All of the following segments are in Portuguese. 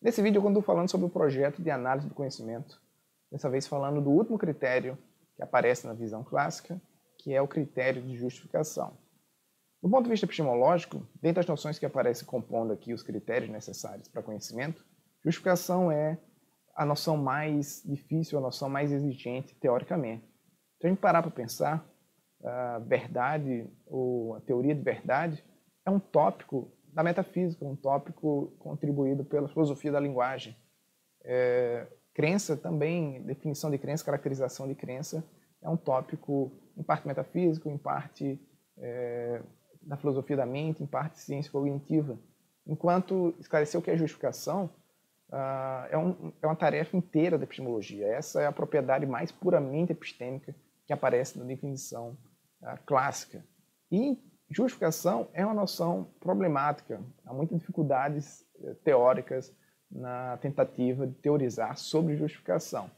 Nesse vídeo eu estou falando sobre o projeto de análise do conhecimento, dessa vez falando do último critério que aparece na visão clássica, que é o critério de justificação. Do ponto de vista epistemológico, dentre as noções que aparecem compondo aqui os critérios necessários para conhecimento, justificação é a noção mais difícil, a noção mais exigente teoricamente. Se a gente parar para pensar, a verdade ou a teoria de verdade é um tópico da metafísica, um tópico contribuído pela filosofia da linguagem. Crença também, definição de crença, caracterização de crença, é um tópico em parte metafísico, em parte da filosofia da mente, em parte ciência cognitiva. Enquanto esclarecer o que é justificação é uma tarefa inteira da epistemologia. Essa é a propriedade mais puramente epistêmica que aparece na definição clássica. E justificação é uma noção problemática. Há muitas dificuldades teóricas na tentativa de teorizar sobre justificação.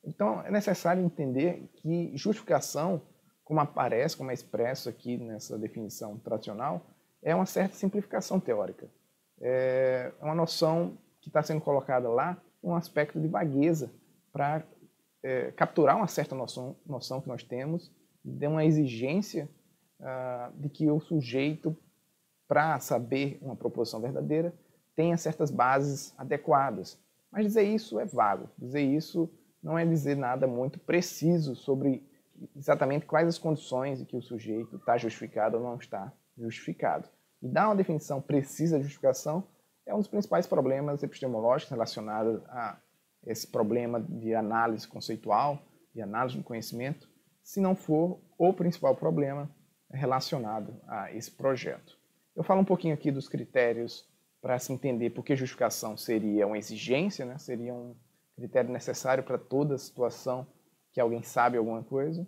Então, é necessário entender que justificação, como aparece, como é expresso aqui nessa definição tradicional, é uma certa simplificação teórica. É uma noção que está sendo colocada lá, um aspecto de vagueza, para capturar uma certa noção que nós temos, de uma exigência de que o sujeito, para saber uma proposição verdadeira, tenha certas bases adequadas. Mas dizer isso é vago. Dizer isso não é dizer nada muito preciso sobre exatamente quais as condições em que o sujeito está justificado ou não está justificado. E dar uma definição precisa de justificação é um dos principais problemas epistemológicos relacionados a esse problema de análise conceitual, de análise do conhecimento, se não for o principal problema relacionado a esse projeto. Eu falo um pouquinho aqui dos critérios para se entender por que justificação seria uma exigência, né? Seria um critério necessário para toda situação que alguém sabe alguma coisa,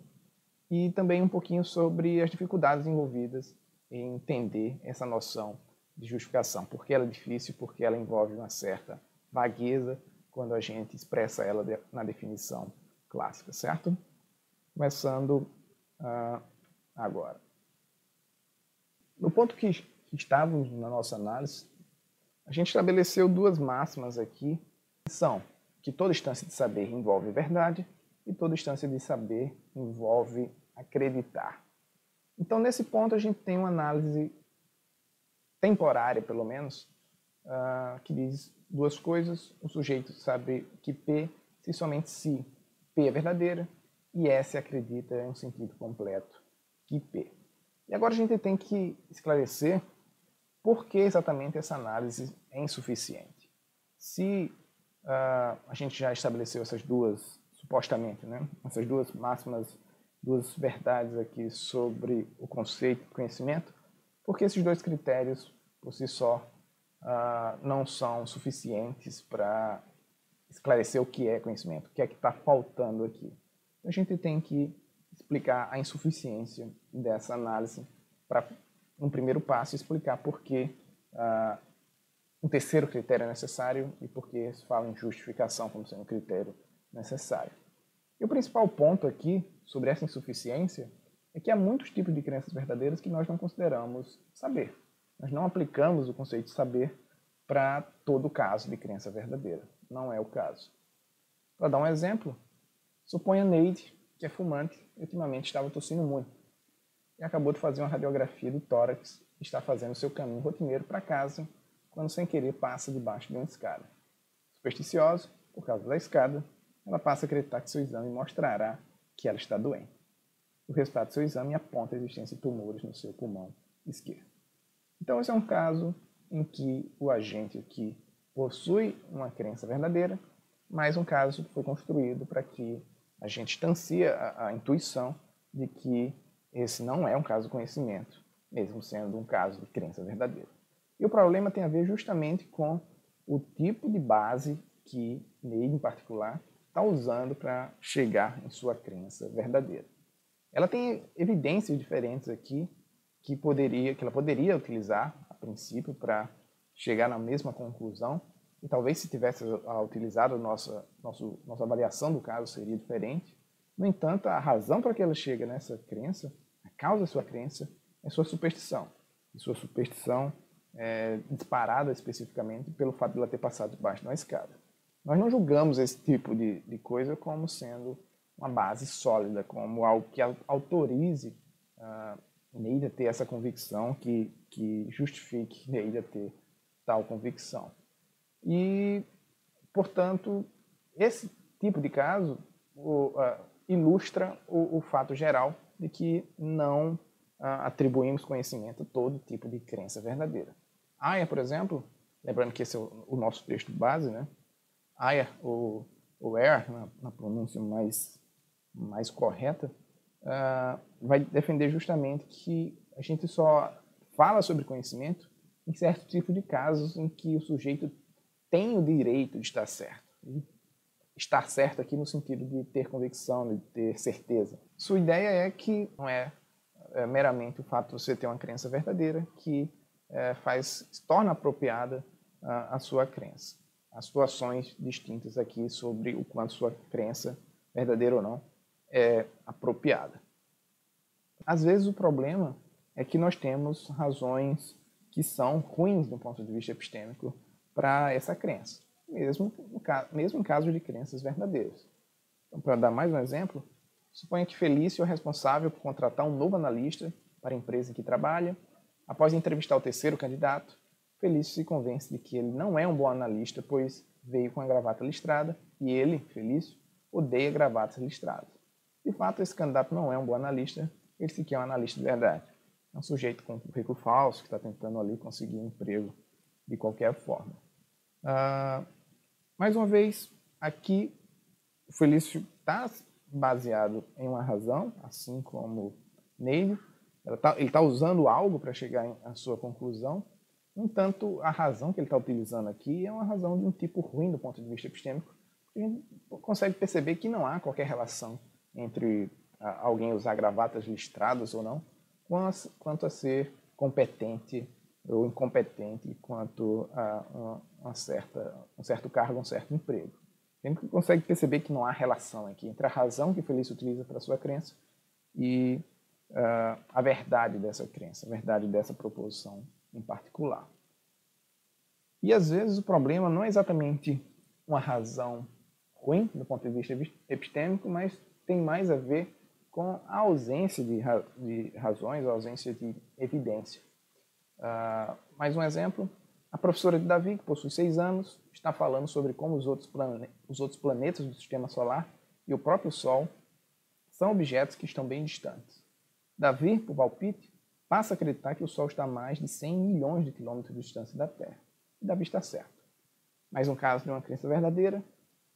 e também um pouquinho sobre as dificuldades envolvidas em entender essa noção de justificação, porque ela é difícil, porque ela envolve uma certa vagueza quando a gente expressa ela na definição clássica, certo? Começando agora. No ponto que estávamos na nossa análise, a gente estabeleceu duas máximas aqui, que são que toda instância de saber envolve verdade e toda instância de saber envolve acreditar. Então, nesse ponto, a gente tem uma análise temporária, pelo menos, que diz duas coisas. O sujeito sabe que P, se somente se P é verdadeira, e S acredita em um sentido completo que P. E agora a gente tem que esclarecer por que exatamente essa análise é insuficiente. Se a gente já estabeleceu essas duas, supostamente, né, essas duas máximas, duas verdades aqui sobre o conceito de conhecimento, porque esses dois critérios, por si só, não são suficientes para esclarecer o que é conhecimento, o que é que está faltando aqui. A gente tem que explicar a insuficiência dessa análise para, um primeiro passo, explicar por que um terceiro critério é necessário e por que se fala em justificação como sendo um critério necessário. E o principal ponto aqui sobre essa insuficiência é que há muitos tipos de crenças verdadeiras que nós não consideramos saber. Nós não aplicamos o conceito de saber para todo caso de crença verdadeira. Não é o caso. Para dar um exemplo, suponha Neide, que é fumante e ultimamente estava tossindo muito, e acabou de fazer uma radiografia do tórax e está fazendo seu caminho rotineiro para casa, quando sem querer passa debaixo de uma escada. Supersticiosa, por causa da escada, ela passa a acreditar que seu exame mostrará que ela está doente. O resultado do seu exame aponta a existência de tumores no seu pulmão esquerdo. Então, esse é um caso em que o agente aqui possui uma crença verdadeira, mas um caso foi construído para que a gente distancie a intuição de que esse não é um caso de conhecimento, mesmo sendo um caso de crença verdadeira. E o problema tem a ver justamente com o tipo de base que Neide, em particular, está usando para chegar em sua crença verdadeira. Ela tem evidências diferentes aqui que ela poderia utilizar, a princípio, para chegar na mesma conclusão, e talvez se tivesse utilizado nossa avaliação do caso seria diferente. No entanto, a razão para que ela chega nessa crença, a causa da sua crença, é sua superstição. E sua superstição disparada especificamente pelo fato de ela ter passado debaixo de uma escada. Nós não julgamos esse tipo de coisa como sendo uma base sólida, como algo que autorize Neida ter essa convicção, que justifique Neida ter tal convicção. E, portanto, esse tipo de caso ilustra o fato geral de que não atribuímos conhecimento a todo tipo de crença verdadeira. Aya, por exemplo, lembrando que esse é o nosso texto base, né? Aya, ou Ayer, na pronúncia mais correta, vai defender justamente que a gente só fala sobre conhecimento em certo tipo de casos em que o sujeito tem o direito de estar certo. E estar certo aqui no sentido de ter convicção, de ter certeza. Sua ideia é que não é meramente o fato de você ter uma crença verdadeira que torna apropriada a sua crença. Há situações distintas aqui sobre o quanto sua crença, verdadeira ou não, é apropriada. Às vezes o problema é que nós temos razões que são ruins do ponto de vista epistêmico para essa crença, mesmo em caso de crenças verdadeiras. Então, para dar mais um exemplo, suponha que Felício é responsável por contratar um novo analista para a empresa em que trabalha. Após entrevistar o terceiro candidato, Felício se convence de que ele não é um bom analista, pois veio com a gravata listrada e ele, Felício, odeia gravatas listradas. De fato, esse candidato não é um bom analista, ele sequer é um analista de verdade. É um sujeito com currículo falso que está tentando ali conseguir um emprego de qualquer forma. Mais uma vez, aqui o Felício está baseado em uma razão, assim como Neide. Ele está usando algo para chegar à sua conclusão. No entanto, a razão que ele está utilizando aqui é uma razão de um tipo ruim do ponto de vista epistêmico. A gente consegue perceber que não há qualquer relação entre alguém usar gravatas listradas ou não, quanto a ser competente ou incompetente quanto a um certo cargo, um certo emprego. A gente consegue perceber que não há relação aqui entre a razão que Felício utiliza para a sua crença e a verdade dessa crença, a verdade dessa proposição em particular. E às vezes o problema não é exatamente uma razão ruim do ponto de vista epistêmico, mas tem mais a ver com a ausência de razões, a ausência de evidência. Mais um exemplo, a professora de Davi, que possui 6 anos, está falando sobre como os outros planetas do Sistema Solar e o próprio Sol são objetos que estão bem distantes. Davi, por palpite, passa a acreditar que o Sol está a mais de 100 milhões de quilômetros de distância da Terra. E Davi está certo. Mais um caso de uma crença verdadeira,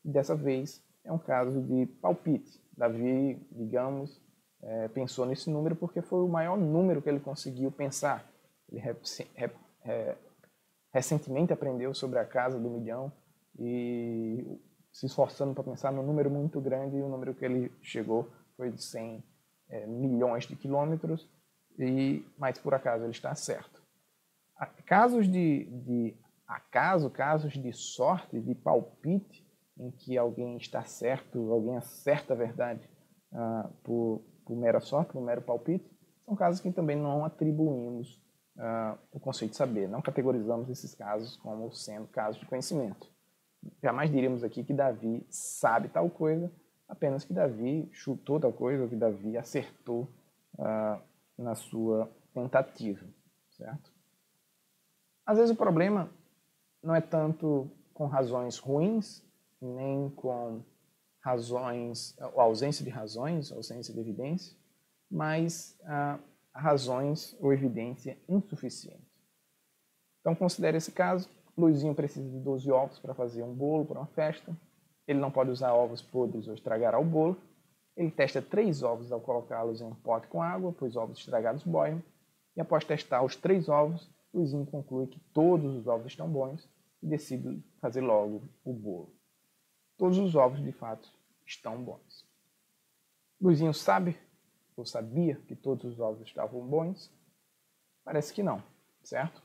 e dessa vez é um caso de palpite. Davi, digamos, pensou nesse número porque foi o maior número que ele conseguiu pensar. Ele recentemente aprendeu sobre a casa do milhão e se esforçando para pensar num número muito grande, e o número que ele chegou foi de 100 milhões de quilômetros, mas por acaso ele está certo. Casos de acaso, casos de sorte, de palpite, em que alguém está certo, alguém acerta a verdade por mera sorte, por mero palpite, são casos que também não atribuímos o conceito de saber. Não categorizamos esses casos como sendo casos de conhecimento. Jamais diríamos aqui que Davi sabe tal coisa, apenas que Davi chutou tal coisa, ou que Davi acertou na sua tentativa, certo? Às vezes o problema não é tanto com razões ruins, nem com razões, ou ausência de razões, ausência de evidência, mas razões ou evidência insuficiente. Então considere esse caso. Luizinho precisa de 12 ovos para fazer um bolo para uma festa. Ele não pode usar ovos podres ou estragará o bolo. Ele testa 3 ovos ao colocá-los em um pote com água, pois ovos estragados boiam. E após testar os 3 ovos, Luizinho conclui que todos os ovos estão bons e decide fazer logo o bolo. Todos os ovos, de fato, estão bons. Luizinho sabe ou sabia que todos os ovos estavam bons? Parece que não, certo?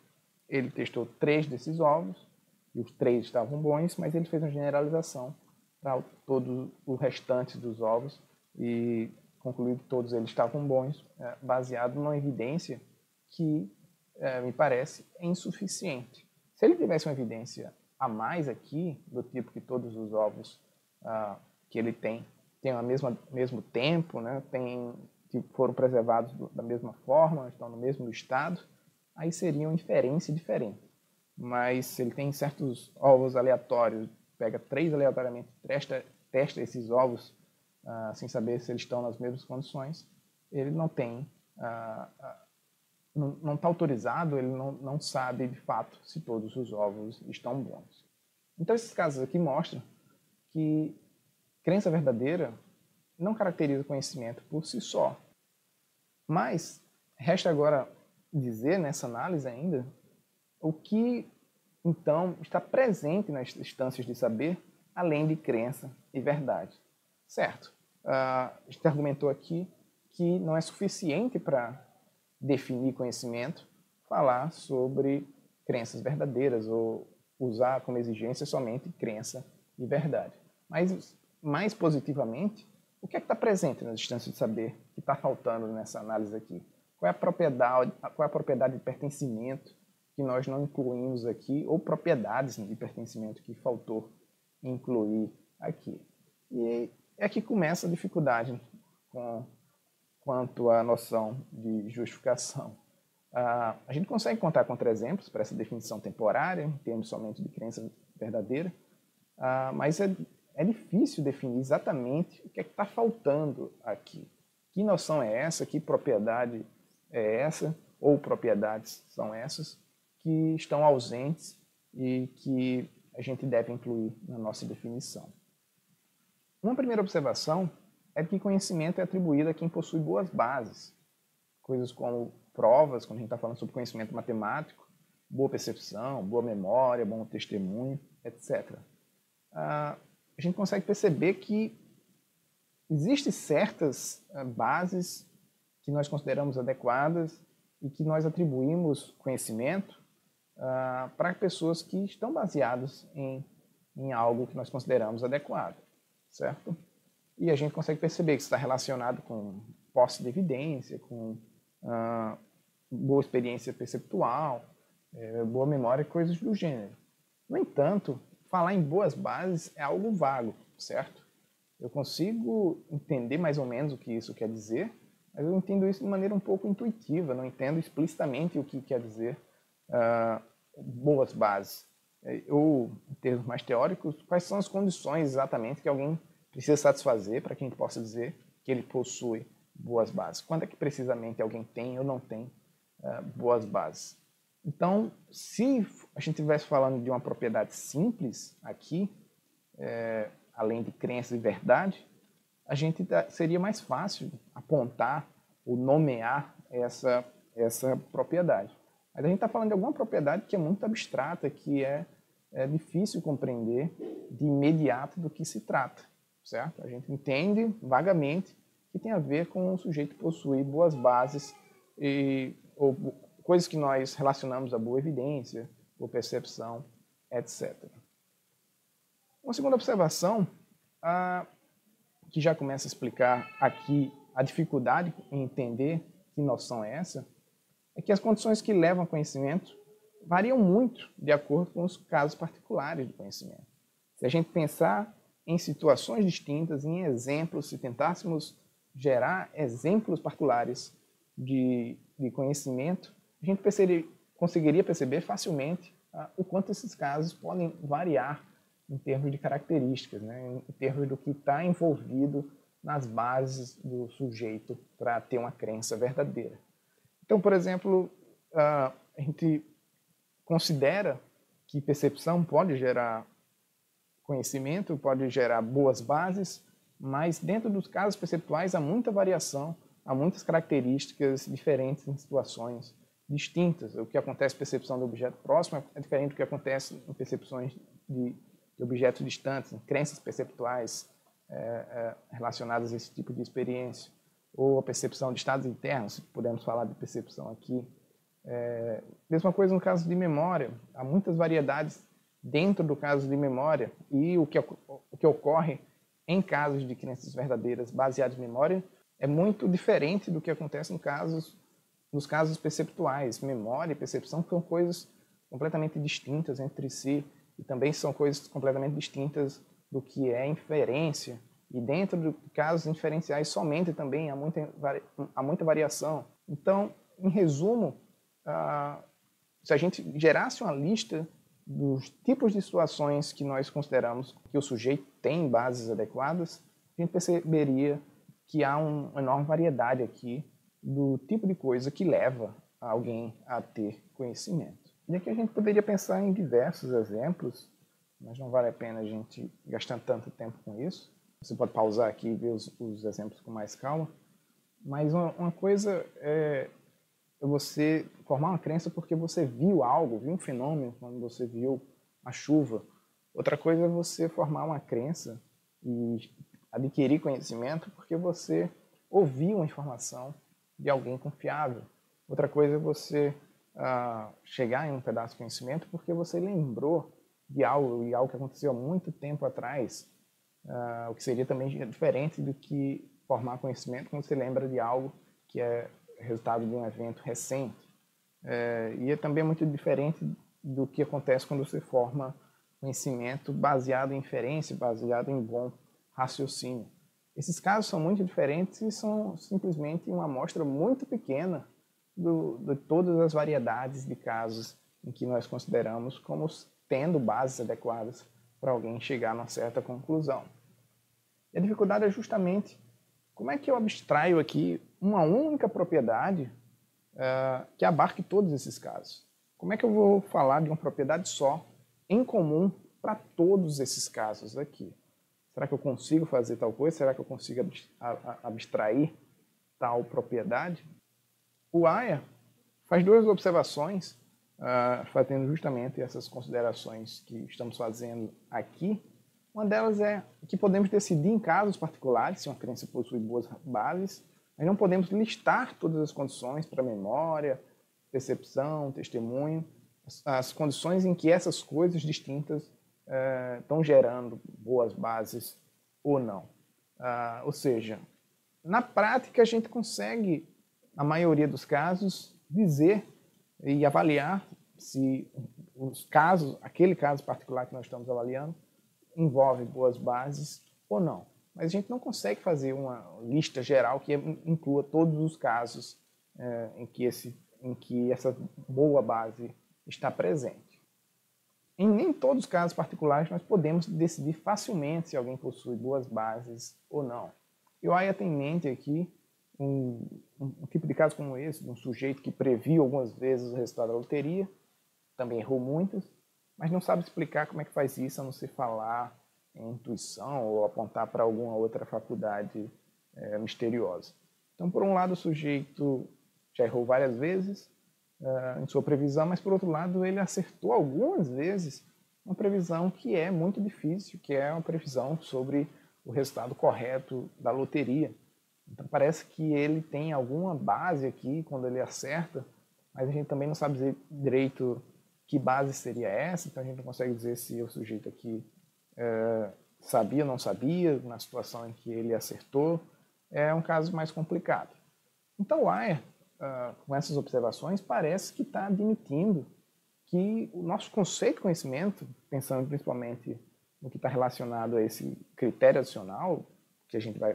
Ele testou 3 desses ovos e os 3 estavam bons, mas ele fez uma generalização para todos os restantes dos ovos e concluiu que todos eles estavam bons, baseado numa evidência que me parece, é insuficiente. Se ele tivesse uma evidência a mais aqui, do tipo que todos os ovos que ele tem o mesmo tempo, né, que foram preservados da mesma forma, estão no mesmo estado, aí seria uma inferência diferente. Mas se ele tem certos ovos aleatórios, pega 3 aleatoriamente, testa esses ovos sem saber se eles estão nas mesmas condições, ele não tem, não está autorizado, ele não sabe de fato se todos os ovos estão bons. Então esses casos aqui mostram que crença verdadeira não caracteriza conhecimento por si só. Mas resta agora dizer nessa análise ainda o que então está presente nas instâncias de saber, além de crença e verdade. Certo? A gente argumentou aqui que não é suficiente para definir conhecimento falar sobre crenças verdadeiras ou usar como exigência somente crença e verdade. Mas, mais positivamente, o que é que está presente nas instâncias de saber que está faltando nessa análise aqui? Qual é a propriedade de pertencimento que nós não incluímos aqui, ou propriedades de pertencimento que faltou incluir aqui? E é que começa a dificuldade quanto à noção de justificação. A gente consegue contar contra-exemplos para essa definição temporária, em termos somente de crença verdadeira, mas é difícil definir exatamente o que é que está faltando aqui. Que noção é essa, que propriedade é essa, ou propriedades são essas, que estão ausentes e que a gente deve incluir na nossa definição. Uma primeira observação é que conhecimento é atribuído a quem possui boas bases, coisas como provas, quando a gente está falando sobre conhecimento matemático, boa percepção, boa memória, bom testemunho, etc. A gente consegue perceber que existem certas bases que nós consideramos adequadas e que nós atribuímos conhecimento para pessoas que estão baseadas em algo que nós consideramos adequado, certo? E a gente consegue perceber que isso está relacionado com posse de evidência, com boa experiência perceptual, boa memória, coisas do gênero. No entanto, falar em boas bases é algo vago, certo? Eu consigo entender mais ou menos o que isso quer dizer, mas eu entendo isso de maneira um pouco intuitiva, não entendo explicitamente o que quer dizer boas bases. Ou, em termos mais teóricos, quais são as condições exatamente que alguém precisa satisfazer para que a gente possa dizer que ele possui boas bases. Quando é que precisamente alguém tem ou não tem boas bases? Então, se a gente estivesse falando de uma propriedade simples aqui, além de crença e verdade, a gente seria mais fácil apontar ou nomear essa propriedade. Mas a gente está falando de alguma propriedade que é muito abstrata, que é difícil compreender de imediato do que se trata, certo? A gente entende vagamente que tem a ver com o sujeito possuir boas bases ou coisas que nós relacionamos a boa evidência, boa percepção, etc. Uma segunda observação, que já começa a explicar aqui a dificuldade em entender que noção é essa, é que as condições que levam ao conhecimento variam muito de acordo com os casos particulares do conhecimento. Se a gente pensar em situações distintas, em exemplos, se tentássemos gerar exemplos particulares de conhecimento, a gente conseguiria perceber facilmente o quanto esses casos podem variar em termos de características, né? Em termos do que está envolvido nas bases do sujeito para ter uma crença verdadeira. Então, por exemplo, a gente considera que percepção pode gerar conhecimento, pode gerar boas bases, mas dentro dos casos perceptuais há muita variação, há muitas características diferentes em situações distintas. O que acontece em percepção do objeto próximo é diferente do que acontece em percepções de objetos distantes, em crenças perceptuais relacionadas a esse tipo de experiência, ou a percepção de estados internos, se pudermos falar de percepção aqui. Mesma coisa no caso de memória, há muitas variedades dentro do caso de memória, e o que ocorre em casos de crenças verdadeiras baseadas em memória é muito diferente do que acontece em casos nos casos perceptuais. Memória e percepção são coisas completamente distintas entre si e também são coisas completamente distintas do que é inferência. E dentro de casos inferenciais somente também há muita variação. Então, em resumo, se a gente gerasse uma lista dos tipos de situações que nós consideramos que o sujeito tem bases adequadas, a gente perceberia que há uma enorme variedade aqui do tipo de coisa que leva alguém a ter conhecimento. E aqui a gente poderia pensar em diversos exemplos, mas não vale a pena a gente gastar tanto tempo com isso. Você pode pausar aqui e ver os exemplos com mais calma. Mas uma coisa é você formar uma crença porque você viu algo, viu um fenômeno, quando você viu a chuva. Outra coisa é você formar uma crença e adquirir conhecimento porque você ouviu uma informação de alguém confiável. Outra coisa é você chegar em um pedaço de conhecimento porque você lembrou de algo, e algo que aconteceu há muito tempo atrás, o que seria também diferente do que formar conhecimento quando você lembra de algo que é resultado de um evento recente. E é também muito diferente do que acontece quando você forma conhecimento baseado em inferência, baseado em bom raciocínio. Esses casos são muito diferentes e são simplesmente uma amostra muito pequena de todas as variedades de casos em que nós consideramos como tendo bases adequadas para alguém chegar a uma certa conclusão. E a dificuldade é justamente como é que eu abstraio aqui uma única propriedade que abarque todos esses casos. Como é que eu vou falar de uma propriedade só, em comum, para todos esses casos aqui? Será que eu consigo fazer tal coisa? Será que eu consigo abstrair tal propriedade? O Aya faz duas observações, fazendo justamente essas considerações que estamos fazendo aqui. Uma delas é que podemos decidir em casos particulares se uma crença possui boas bases, mas não podemos listar todas as condições para memória, percepção, testemunho, as condições em que essas coisas distintas estão gerando boas bases ou não. Ou seja, na prática a gente consegue, na maioria dos casos, dizer e avaliar se aquele caso particular que nós estamos avaliando, envolve boas bases ou não. Mas a gente não consegue fazer uma lista geral que inclua todos os casos em que essa boa base está presente. Em nem todos os casos particulares nós podemos decidir facilmente se alguém possui boas bases ou não. E o Aya tem em mente aqui um tipo de caso como esse, de um sujeito que previu algumas vezes o resultado da loteria, também errou muitas, mas não sabe explicar como é que faz isso, a não ser falar em intuição ou apontar para alguma outra faculdade misteriosa. Então, por um lado, o sujeito já errou várias vezes em sua previsão, mas, por outro lado, ele acertou algumas vezes uma previsão que é muito difícil, que é uma previsão sobre o resultado correto da loteria. Então, parece que ele tem alguma base aqui quando ele acerta, mas a gente também não sabe dizer direito que base seria essa, então a gente não consegue dizer se o sujeito aqui sabia ou não sabia, na situação em que ele acertou. É um caso mais complicado. Então o Aya, com essas observações, parece que está admitindo que o nosso conceito de conhecimento, pensando principalmente no que está relacionado a esse critério adicional, que a gente vai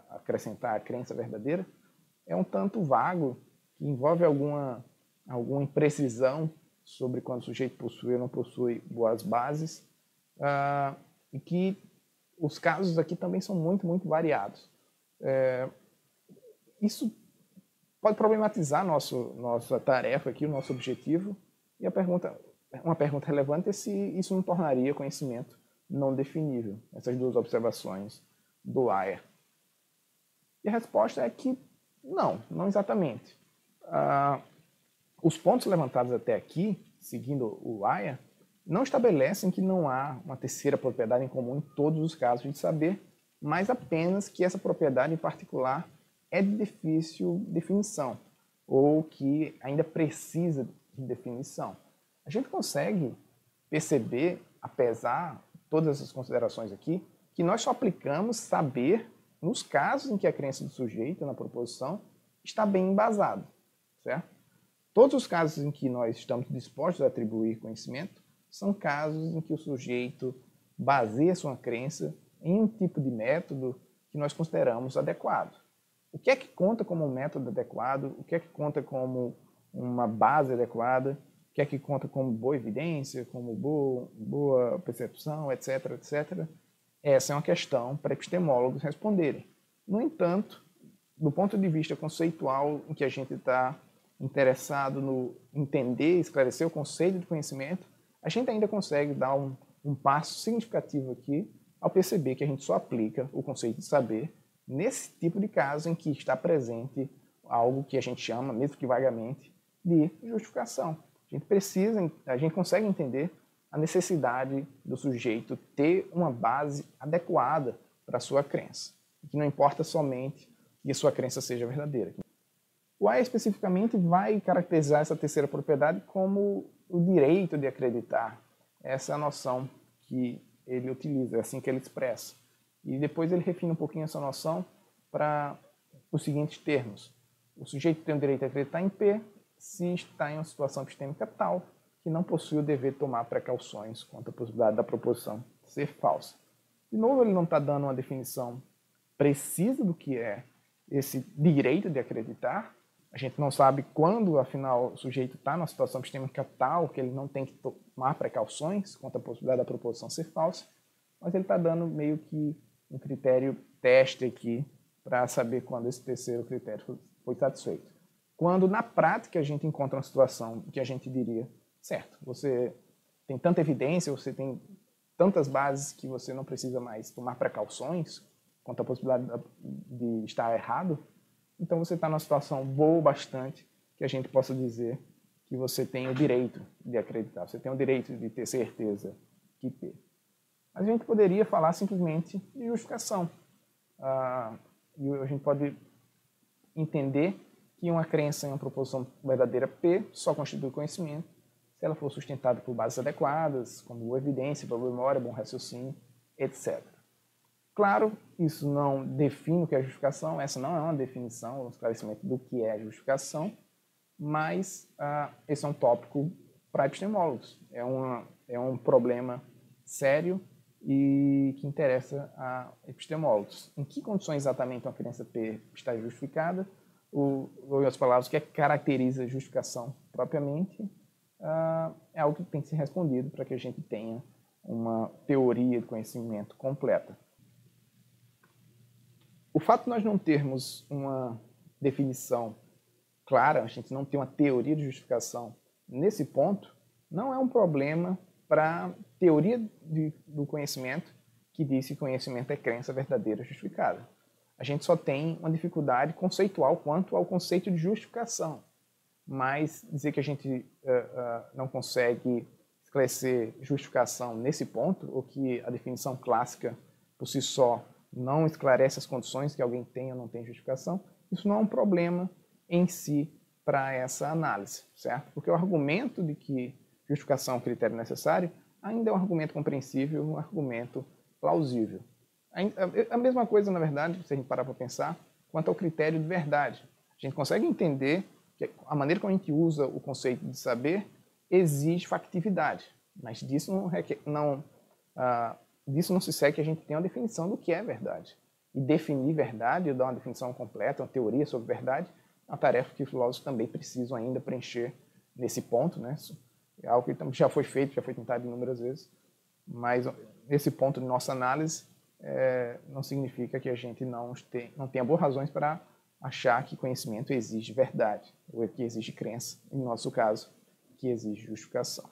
acrescentar a crença verdadeira, é um tanto vago, que envolve alguma imprecisão sobre quando o sujeito possui ou não possui boas bases, e que os casos aqui também são muito, muito variados. Isso pode problematizar nossa tarefa aqui, o nosso objetivo, e uma pergunta relevante é se isso não tornaria conhecimento não definível, essas duas observações do Aya. E a resposta é que não exatamente. Os pontos levantados até aqui, seguindo o Aya, não estabelecem que não há uma terceira propriedade em comum em todos os casos de saber, mas apenas que essa propriedade em particular é de difícil definição, ou que ainda precisa de definição. A gente consegue perceber, apesar de todas essas considerações aqui, que nós só aplicamos saber nos casos em que a crença do sujeito na proposição está bem embasada, certo? Todos os casos em que nós estamos dispostos a atribuir conhecimento são casos em que o sujeito baseia sua crença em um tipo de método que nós consideramos adequado. O que é que conta como um método adequado? O que é que conta como uma base adequada? O que é que conta como boa evidência, como boa percepção, etc, etc? Essa é uma questão para epistemólogos responderem. No entanto, do ponto de vista conceitual, em que a gente está interessado no entender, esclarecer o conceito de conhecimento, a gente ainda consegue dar um passo significativo aqui ao perceber que a gente só aplica o conceito de saber nesse tipo de caso em que está presente algo que a gente chama, mesmo que vagamente, de justificação. A gente consegue entender a necessidade do sujeito ter uma base adequada para a sua crença, que não importa somente que a sua crença seja verdadeira. O A especificamente vai caracterizar essa terceira propriedade como o direito de acreditar. Essa é a noção que ele utiliza, é assim que ele expressa. E depois ele refina um pouquinho essa noção para os seguintes termos. O sujeito tem o direito de acreditar em P se está em uma situação epistêmica tal que não possui o dever de tomar precauções quanto à possibilidade da proposição ser falsa. De novo, ele não está dando uma definição precisa do que é esse direito de acreditar. A gente não sabe quando, afinal, o sujeito está numa situação epistêmica tal que ele não tem que tomar precauções quanto à possibilidade da proposição ser falsa, mas ele está dando meio que um critério teste aqui para saber quando esse terceiro critério foi satisfeito. Quando, na prática, a gente encontra uma situação que a gente diria, certo, você tem tanta evidência, você tem tantas bases que você não precisa mais tomar precauções quanto à possibilidade de estar errado, então você está numa situação boa bastante que a gente possa dizer que você tem o direito de acreditar, você tem o direito de ter certeza que P. Mas a gente poderia falar simplesmente de justificação. E a gente pode entender que uma crença em uma proposição verdadeira P só constitui conhecimento se ela for sustentada por bases adequadas, como boa evidência, boa memória, bom raciocínio, etc. Claro, isso não define o que é justificação, essa não é uma definição, um esclarecimento do que é justificação, mas esse é um tópico para epistemólogos. É um problema sério e que interessa a epistemólogos. Em que condições exatamente uma crença P está justificada? Ou, em outras palavras, o que é que caracteriza a justificação propriamente? É algo que tem que ser respondido para que a gente tenha uma teoria de conhecimento completa. O fato de nós não termos uma definição clara, a gente não ter uma teoria de justificação nesse ponto, não é um problema para a teoria do conhecimento que diz que conhecimento é crença verdadeira justificada. A gente só tem uma dificuldade conceitual quanto ao conceito de justificação. Mas dizer que a gente não consegue esclarecer justificação nesse ponto, ou que a definição clássica por si só não esclarece as condições que alguém tem ou não tem justificação, isso não é um problema em si para essa análise, certo? Porque o argumento de que justificação é um critério necessário ainda é um argumento compreensível, um argumento plausível. A mesma coisa, na verdade, se a gente parar para pensar, quanto ao critério de verdade. A gente consegue entender que a maneira como a gente usa o conceito de saber exige factividade, mas disso não se segue que a gente tenha uma definição do que é verdade. E definir verdade, dar uma definição completa, uma teoria sobre verdade, é uma tarefa que os filósofos também precisam ainda preencher nesse ponto, né? É algo que já foi feito, já foi tentado inúmeras vezes, mas esse ponto de nossa análise não significa que a gente não tenha boas razões para achar que conhecimento exige verdade, ou que exige crença, em nosso caso, que exige justificação.